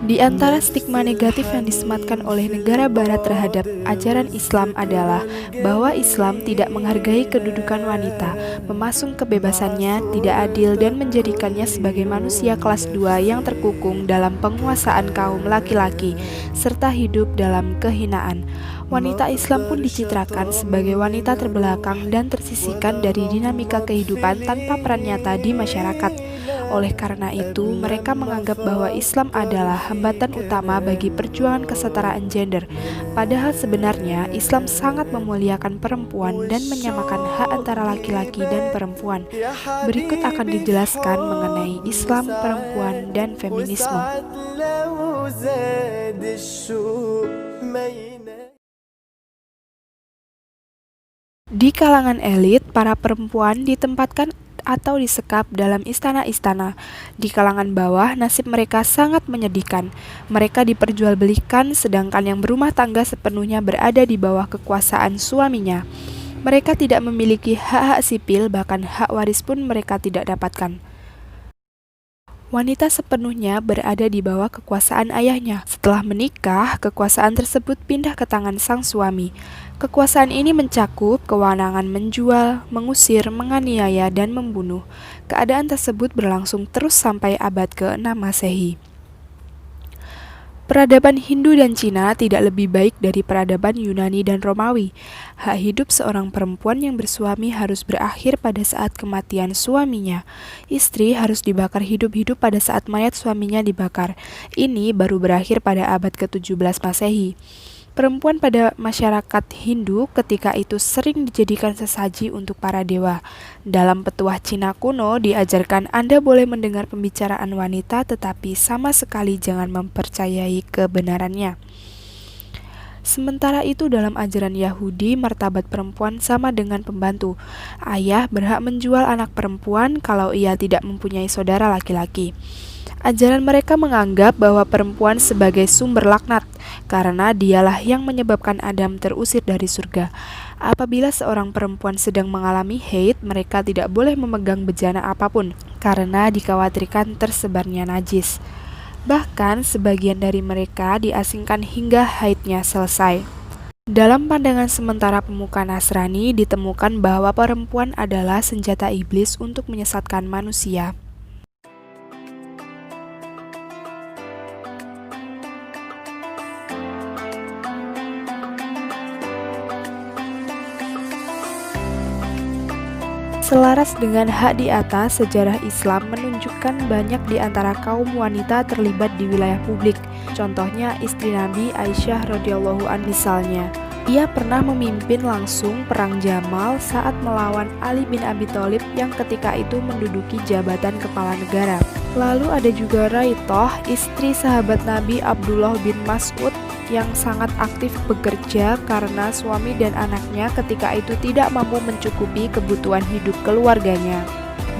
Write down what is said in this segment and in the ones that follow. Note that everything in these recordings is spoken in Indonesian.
Di antara stigma negatif yang disematkan oleh negara barat terhadap ajaran Islam adalah bahwa Islam tidak menghargai kedudukan wanita, memasung kebebasannya, tidak adil, dan menjadikannya sebagai manusia kelas 2 yang terkungkung dalam penguasaan kaum laki-laki, serta hidup dalam kehinaan. Wanita Islam pun dicitrakan sebagai wanita terbelakang dan tersisihkan dari dinamika kehidupan tanpa peran nyata di masyarakat. Oleh karena itu, mereka menganggap bahwa Islam adalah hambatan utama bagi perjuangan kesetaraan gender. Padahal sebenarnya Islam sangat memuliakan perempuan dan menyamakan hak antara laki-laki dan perempuan. Berikut akan dijelaskan mengenai Islam, perempuan, dan feminisme. Di kalangan elit, para perempuan ditempatkan atau disekap dalam istana-istana. Di kalangan bawah, nasib mereka sangat menyedihkan. Mereka diperjualbelikan, sedangkan yang berumah tangga sepenuhnya berada di bawah kekuasaan suaminya. Mereka tidak memiliki hak-hak sipil, bahkan hak waris pun mereka tidak dapatkan. Wanita sepenuhnya berada di bawah kekuasaan ayahnya. Setelah menikah, kekuasaan tersebut pindah ke tangan sang suami. Kekuasaan ini mencakup kewenangan menjual, mengusir, menganiaya, dan membunuh. Keadaan tersebut berlangsung terus sampai abad ke-6 Masehi. Peradaban Hindu dan Cina tidak lebih baik dari peradaban Yunani dan Romawi. Hak hidup seorang perempuan yang bersuami harus berakhir pada saat kematian suaminya. Istri harus dibakar hidup-hidup pada saat mayat suaminya dibakar. Ini baru berakhir pada abad ke-17 Masehi. Perempuan pada masyarakat Hindu ketika itu sering dijadikan sesaji untuk para dewa. Dalam petuah Cina kuno diajarkan Anda boleh mendengar pembicaraan wanita tetapi sama sekali jangan mempercayai kebenarannya. Sementara itu dalam ajaran Yahudi, martabat perempuan sama dengan pembantu. Ayah berhak menjual anak perempuan kalau ia tidak mempunyai saudara laki-laki. Ajaran mereka menganggap bahwa perempuan sebagai sumber laknat, karena dialah yang menyebabkan Adam terusir dari surga. Apabila seorang perempuan sedang mengalami haid, mereka tidak boleh memegang bejana apapun, karena dikhawatirkan tersebarnya najis. Bahkan sebagian dari mereka diasingkan hingga haidnya selesai. Dalam pandangan sementara pemuka Nasrani, ditemukan bahwa perempuan adalah senjata iblis untuk menyesatkan manusia. Selaras dengan hak di atas, sejarah Islam menunjukkan banyak di antara kaum wanita terlibat di wilayah publik. Contohnya istri Nabi Aisyah radhiyallahu anha misalnya. Ia pernah memimpin langsung perang Jamal saat melawan Ali bin Abi Thalib yang ketika itu menduduki jabatan kepala negara. Lalu ada juga Raithah, istri sahabat Nabi Abdullah bin Mas'ud yang sangat aktif bekerja karena suami dan anaknya ketika itu tidak mampu mencukupi kebutuhan hidup keluarganya.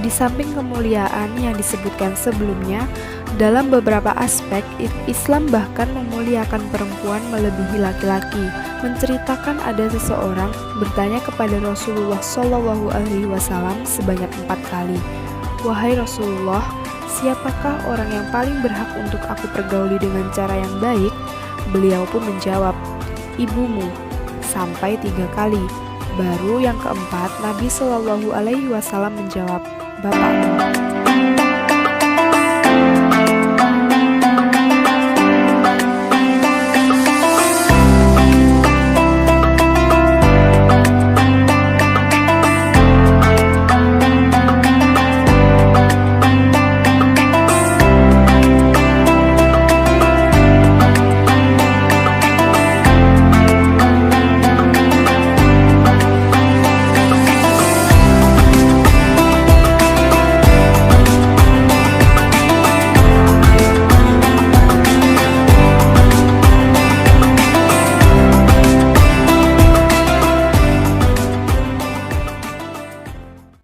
Di samping kemuliaan yang disebutkan sebelumnya, dalam beberapa aspek Islam bahkan memuliakan perempuan melebihi laki-laki. Menceritakan ada seseorang bertanya kepada Rasulullah SAW sebanyak 4 kali, "Wahai Rasulullah, siapakah orang yang paling berhak untuk aku pergauli dengan cara yang baik?" Beliau pun menjawab, "Ibumu," sampai 3 kali. Baru yang keempat, Nabi SAW menjawab, "Bapakmu."